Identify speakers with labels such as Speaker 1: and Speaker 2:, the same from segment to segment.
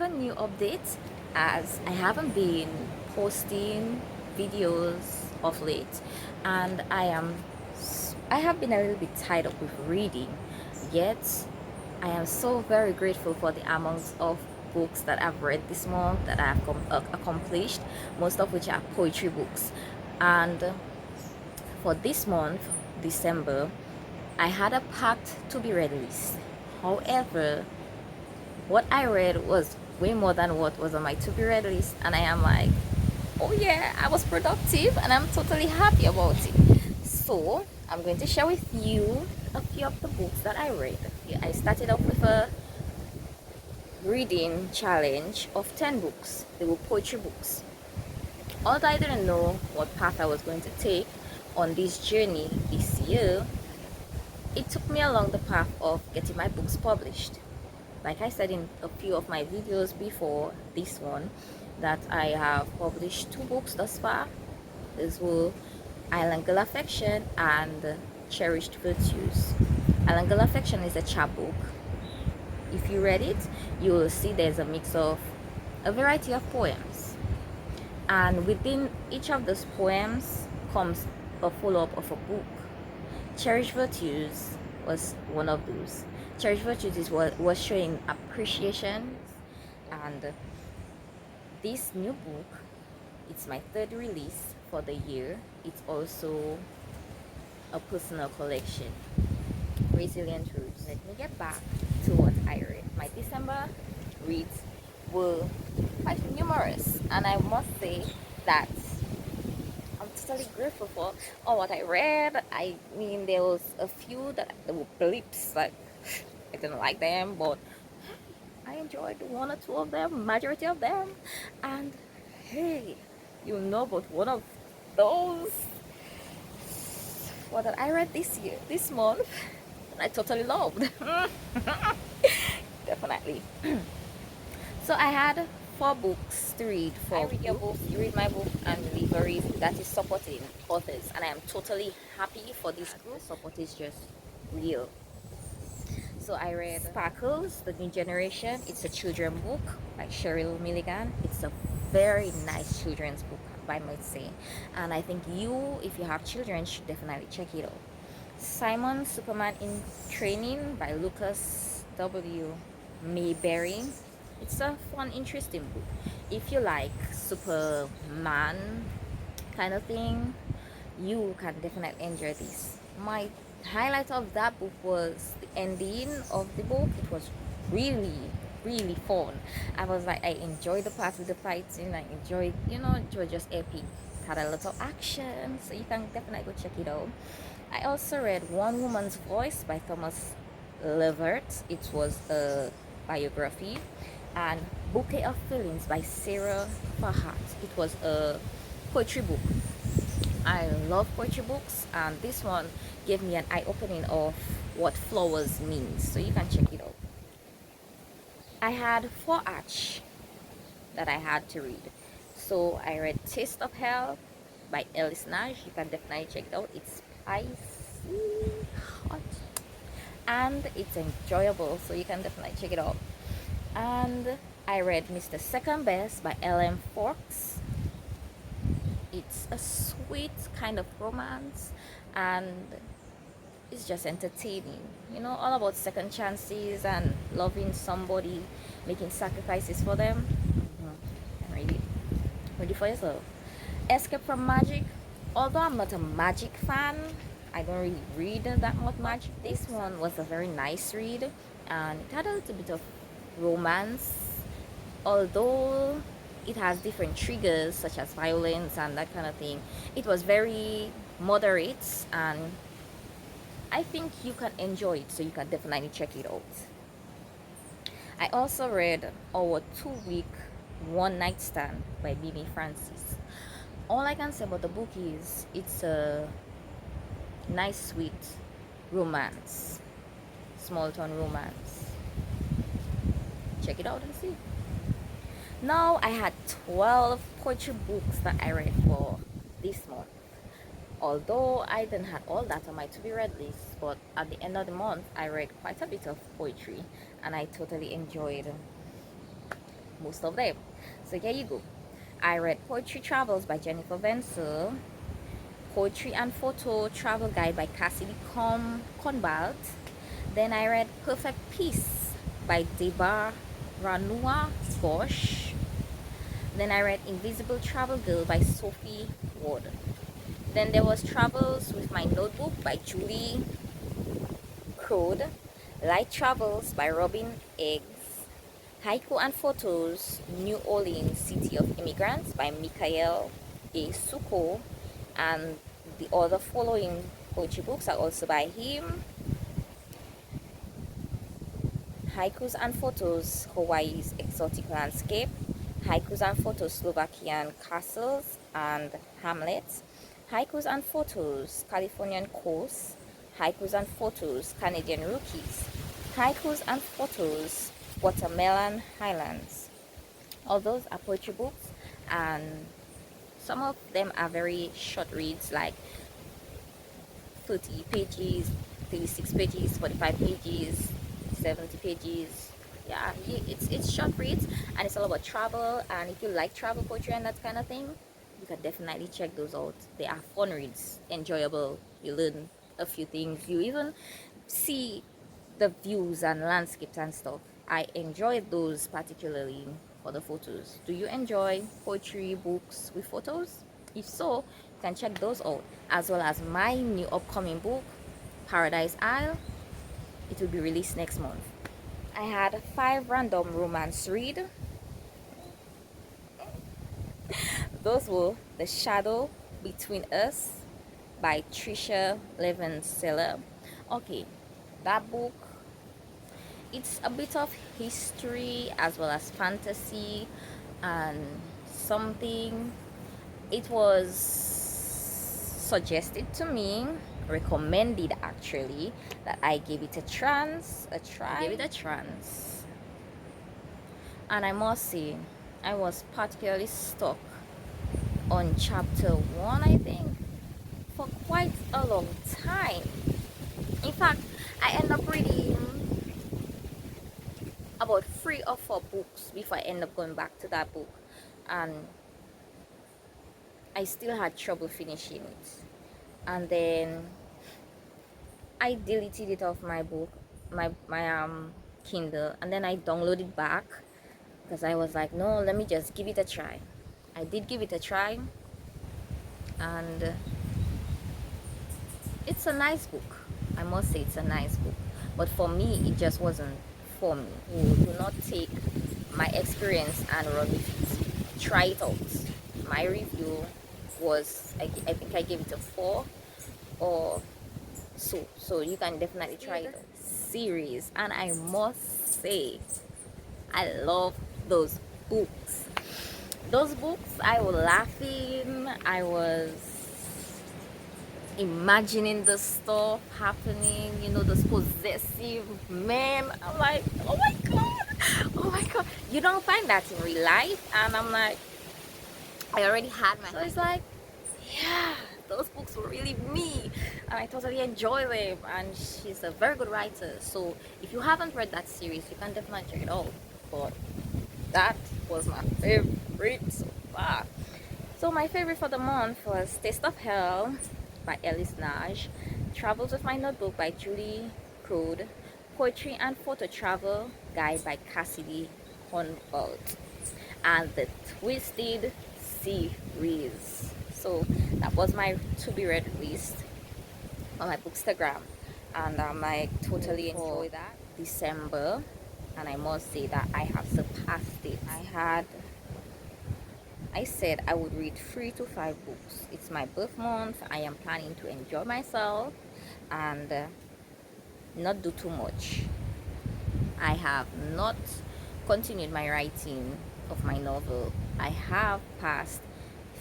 Speaker 1: a new update as I haven't been posting videos of late, and I have been a little bit tied up with reading. Yet I am so very grateful for the amounts of books that I've read this month that I have accomplished, most of which are poetry books. And for this month, December, I had a packed to be read list. However, what I read was way more than what was on my to be read list, and I am like, oh yeah, I was productive and I'm totally happy about it. So I'm going to share with you a few of the books that I read. I started off with a reading challenge of 10 books. They were poetry books. Although I didn't know what path I was going to take on this journey this year, it took me along the path of getting my books published. Like I said in a few of my videos before this one, that I have published 2 books thus far. These were Island Girl Affection and Cherished Virtues. Island Girl Affection is a chapbook. If you read it, you will see there's a mix of a variety of poems, and within each of those poems comes a follow-up of a book. Cherished Virtues was one of those. Cherished Virtues is what was showing appreciation, and this new book, it's my 3rd release for the year. It's also a personal collection, Resilient Roots. Let me get back to what I read. My December reads were quite numerous, and I must say that I'm totally grateful for all what I read. I mean, there was a few that there were blips, like I didn't like them, but I enjoyed 1 or 2 of them, majority of them. And hey, you know about one of those what that I read this month, I totally loved. Definitely. So I had 4 books to read. I read your book, you read my book, and deliveries that is supporting authors, and I am totally happy for this group. The support is just real. So I read Sparkles, The New Generation. It's a children's book by Cheryl Milligan. It's a very nice children's book, I might say, and I think you, if you have children, should definitely check it out. Simon, Superman in Training by Lucas W. Mayberry. It's a fun, interesting book. If you like Superman kind of thing, you can definitely enjoy this. My highlight of that book was the ending of the book. It was really fun. I was like, I enjoyed the part with the fighting. I enjoyed, it was just epic. It had a lot of action, so you can definitely go check it out. I also read One Woman's Voice by Thomas Leverett. It was a biography. And Bouquet of Feelings by Sara Farhat. It was a poetry book. I love poetry books, and this one gave me an eye-opening of what flowers means, so you can check it out. I had 4 arch that I had to read. So I read Taste of Hell by Elice. You can definitely check it out. It's spicy, hot, and it's enjoyable, so you can definitely check it out. And I read Mr. Second Best by L.M. Forks. It's a sweet kind of romance, and it's just entertaining, all about second chances and loving somebody, making sacrifices for them. And ready for yourself. Escape from Magic. Although I'm not a magic fan, I don't really read that much magic. This one was a very nice read, and it had a little bit of romance, although it has different triggers such as violence and that kind of thing. It was very moderate, and I think you can enjoy it, so you can definitely check it out. I also read Our 2-Week One Night Stand by Bybee Francis. All I can say about the book is it's a nice, sweet romance, small town romance. Check it out and see. Now I had 12 poetry books that I read for this month. Although I didn't have all that on my to be read list, but at the end of the month I read quite a bit of poetry, and I totally enjoyed most of them. So here you go. I read Poetry Travels by Jennifer Venser, Poetry and Photo Travel Guide by Cassidy Conbalt. Then I read Perfect Peace by Deba Ranua Bosch. Then I read Invisible Travel Girl by Sophie Ward. Then there was Travels with My Notebook by Julie Crode, Light Travels by Robin Eggs, Haiku and Photos, New Orleans, City of Immigrants by Michael A. Suko, and the other following poetry books are also by him. Haikus and Photos, Hawaii's Exotic Landscape, Haikus and Photos, Slovakian Castles and Hamlets, Haikus and Photos, Californian Coast, Haikus and Photos, Canadian Rookies, Haikus and Photos, Watermelon Highlands. All those are poetry books, and some of them are very short reads, like 30 pages, 36 pages, 45 pages, 70 pages. Yeah, it's short reads, and it's all about travel. And if you like travel poetry and that kind of thing, you can definitely check those out. They are fun reads, enjoyable. You learn a few things. You even see the views and landscapes and stuff. I enjoy those particularly for the photos. Do you enjoy poetry books with photos? If so, you can check those out, as well as my new upcoming book, Paradise Isle. It will be released next month. I had 5 random romance read. Those were The Shadow Between Us by Trisha Levenseller. Okay, that book, it's a bit of history as well as fantasy and something. It was suggested to me, recommended actually, that I give it a try. I gave it a chance, and I must say I was particularly stuck on chapter 1, I think, for quite a long time. In fact, I end up reading about 3 or 4 books before I end up going back to that book, and I still had trouble finishing it. And then I deleted it off my book, my Kindle, and then I downloaded back because I was like, no, let me just give it a try. I did give it a try, and it's a nice book. I must say it's a nice book, but for me it just wasn't for me. Do not take my experience and run with it. Try it out. My review was, I think I gave it a 4 or so you can definitely try it out. Series, and I must say I love those books. Those books, I was laughing, I was imagining the stuff happening, those possessive men. I'm like, oh my god, you don't find that in real life. And I'm like, I already had my, so it's like, yeah, those books were really me, and I totally enjoy them, and she's a very good writer. So if you haven't read that series, you can definitely check it out. But that was my favorite so far. So my favorite for the month was Taste of Hell by Elice Nange, Travels with My Notebook by Julie Crode, Poetry and Photo Travel Guide by Cassidy Conbalt, and the Twisted series. So that was my to be read list on my Bookstagram, and I totally enjoy that December, and I must say that I have surpassed it. I said I would read 3 to 5 books. It's my birth month. I am planning to enjoy myself and not do too much. I have not continued my writing of my novel. I have passed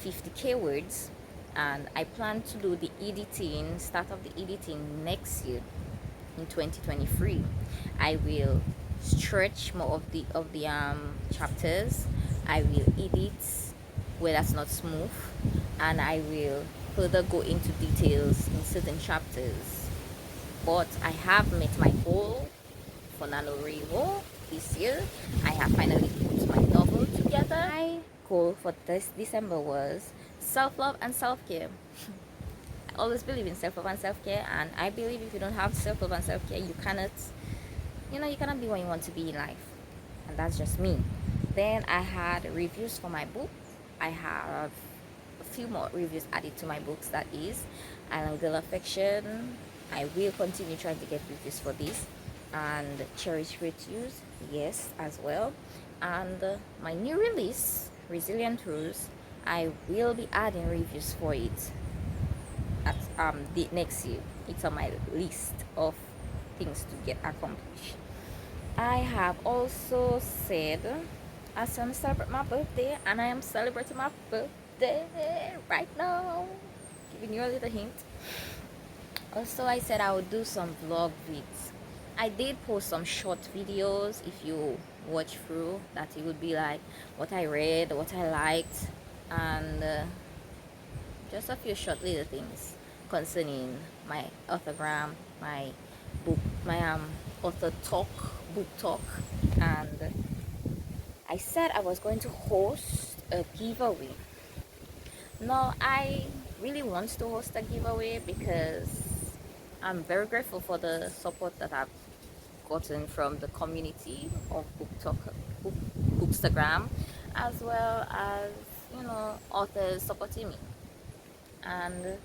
Speaker 1: 50k words, and I plan to do the editing, start of the editing next year in 2023. I will stretch more of the chapters. I will edit where that's not smooth, and I will further go into details in certain chapters. But I have met my goal for NaNoWriMo this year. I have finally put my novel together. My goal for this December was self-love and self-care. I always believe in self-love and self-care, and I believe if you don't have self-love and self-care, you cannot, you cannot be what you want to be in life. And that's just me. Then I had reviews for my book. I have a few more reviews added to my books, that is Island Girl Affection. I will continue trying to get reviews for this, and Cherished Virtues, yes, as well. And my new release, Resilient Rules, I will be adding reviews for it at the next year. It's on my list of things to get accomplished. I have also said I was going to celebrate my birthday, and I am celebrating my birthday right now. Giving you a little hint. Also, I said I would do some vlog vids. I did post some short videos. If you watch through, that it would be like what I read, what I liked, and just a few short little things concerning my autogram, my book, my author talk, book talk. And I said I was going to host a giveaway. Now I really want to host a giveaway because I'm very grateful for the support that I've gotten from the community of book talk, bookstagram, as well as authors supporting me. And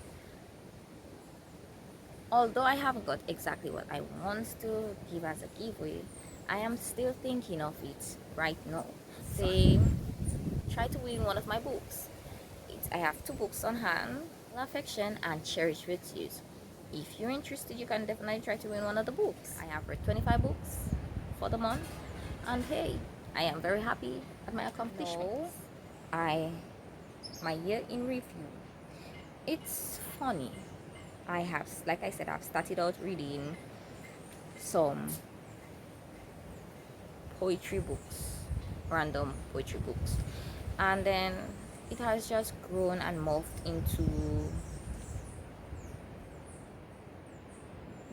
Speaker 1: although I haven't got exactly what I want to give as a giveaway, I am still thinking of it right now. Say, try to win one of my books. I have two books on hand, Affection and Cherished Virtues. If you're interested, you can definitely try to win one of the books. I have read 25 books for the month, and hey, I am very happy at my accomplishments. My year in review. It's funny. Like I said, I've started out reading some poetry books, random poetry books, and then it has just grown and morphed into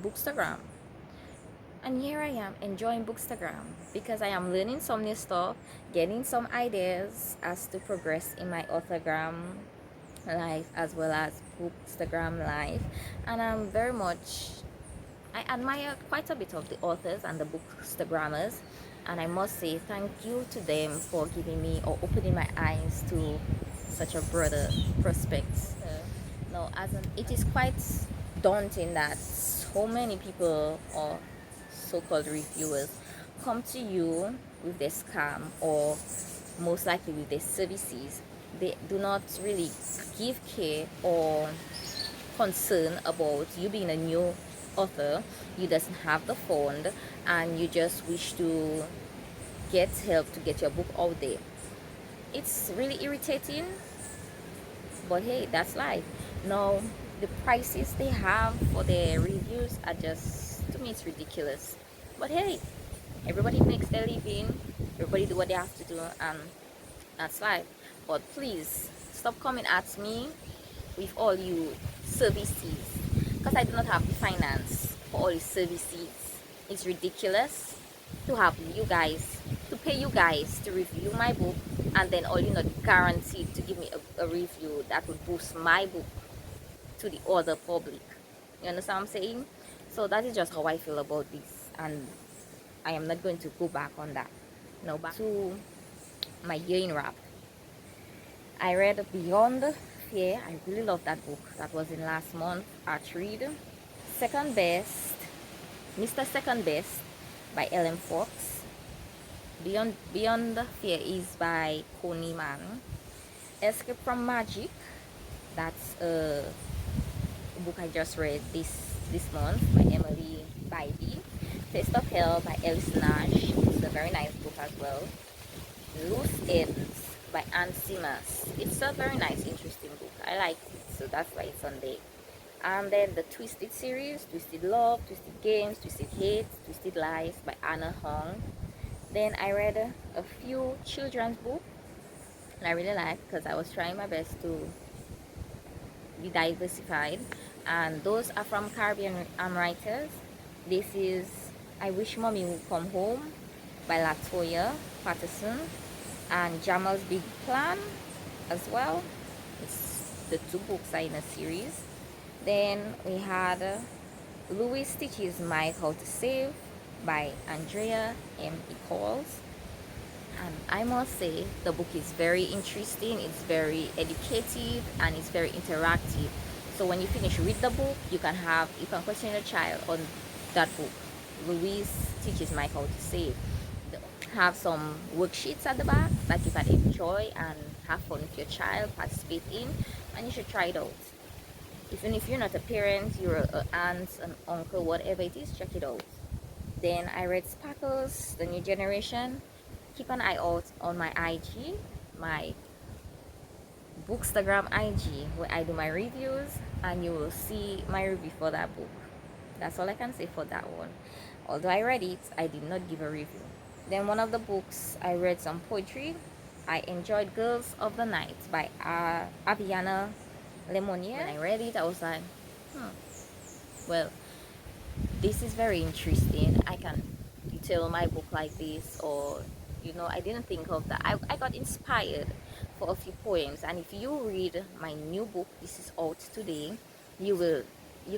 Speaker 1: bookstagram. And here I am enjoying bookstagram because I am learning some new stuff, getting some ideas as to progress in my authorgram life as well as bookstagram life. And I admire quite a bit of the authors and the bookstagrammers, and I must say thank you to them for giving me or opening my eyes to such a broader prospect. No, it is quite daunting that so many people or so-called reviewers come to you with their scam, or most likely with their services. They do not really give care or concern about you being a new author. You doesn't have the fund, and you just wish to get help to get your book out there. It's really irritating, but hey, that's life. Now the prices they have for their reviews are just, to me, it's ridiculous. But hey, everybody makes their living, everybody do what they have to do, and that's life. But please stop coming at me with all you services, because I do not have the finance for all the services. It's ridiculous to have you guys, to pay you guys to review my book, and then all you're not guaranteed to give me a review that would boost my book to the other public. You understand what I'm saying? So that is just how I feel about this, and I am not going to go back on that. Now back to my year in rap. I read Beyond Fear. I really love that book. That was in last month Arch read. Second Best, Mr. Second Best by Ellen Fox. Beyond Fear is by Coney Man. Escape from Magic, that's a book I just read this month by Emily Bybee. Taste of Hell by Elice Nange. It's a very nice book as well. Loose Ends by Anne Simmers. It's a very nice, interesting book. I like it, so that's why it's on there. And then the Twisted series, Twisted Love, Twisted Games, Twisted Hate, Twisted Lies by Anna Hong. Then I read a few children's books, and I really liked, because I was trying my best to be diversified, and those are from Caribbean writers. This is I Wish Mommy Would Come Home by Latoya Patterson, and Jamal's Big Plan as well. It's the two books are in a series. Then we had Louis teaches Mike how to save by Andrea M. Eccles. And I must say the book is very interesting, it's very educative, and it's very interactive. So when you finish read the book, you can question your child on that book. Louise teaches Mike how to save. Have some worksheets at the back that you can enjoy and have fun with your child, participate in, and you should try it out. Even if you're not a parent, you're an aunt, an uncle, whatever it is, check it out. Then I read Sparkles, The New Generation. Keep an eye out on my IG, my Bookstagram IG, where I do my reviews, and you will see my review for that book. That's all I can say for that one. Although I read it, I did not give a review. Then one of the books, I read some poetry. I enjoyed Girls of the Night by Aviana Lemonnier. When I read it, I was like, well, this is very interesting. I can tell my book like this, or I didn't think of that. I got inspired for a few poems, and if you read my new book, this is out today, you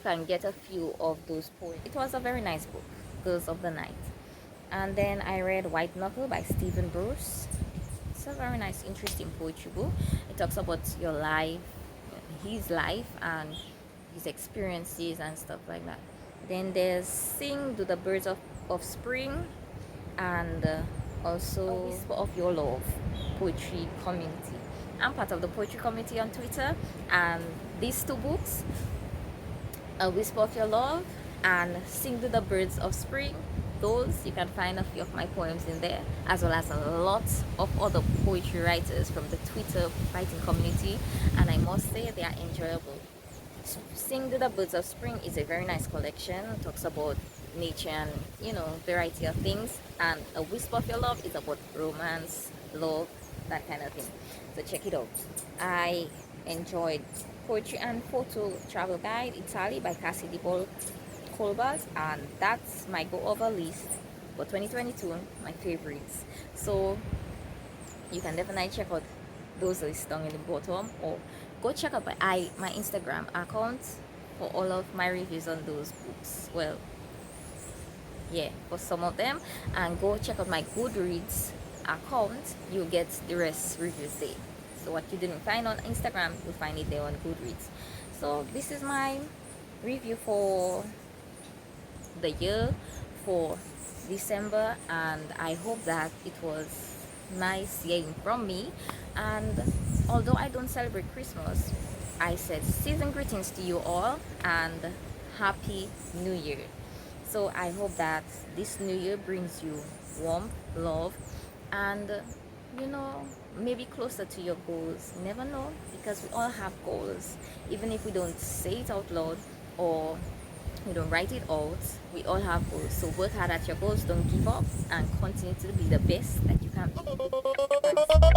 Speaker 1: can get a few of those poems. It was a very nice book, Girls of the Night. And then I read White Knuckle by Stephen Bruce. It's a very nice, interesting poetry book. It talks about your life, his life, and his experiences and stuff like that. Then there's Sing to the Birds of Spring, and also A Whisper of Your Love poetry community. I'm part of the poetry community on Twitter, and these two books, A Whisper of Your Love and Sing to the Birds of Spring, those you can find a few of my poems in there, as well as a lot of other poetry writers from the Twitter writing community, and I must say they are enjoyable. Sing to the Birds of Spring is a very nice collection. It talks about nature and variety of things, and A Whisper of Your Love is about romance, love, that kind of thing. So check it out. I enjoyed Poetry and Photo Travel Guide Italy by Cassidy Colbert, and that's my go over list for 2022, my favorites. So you can definitely check out those lists down in the bottom, or go check out my Instagram account for all of my reviews on those books. Well, yeah, for some of them, and go check out my Goodreads account. You'll get the rest reviews there. So what you didn't find on Instagram, you'll find it there on Goodreads. So this is my review for the year, for December, and I hope that it was nice hearing from me. And although I don't celebrate Christmas, I said season greetings to you all and Happy New Year. So I hope that this new year brings you warmth, love, and maybe closer to your goals. You never know, because we all have goals. Even if we don't say it out loud or we don't write it out, we all have goals. So work hard at your goals, don't give up, and continue to be the best that you can be.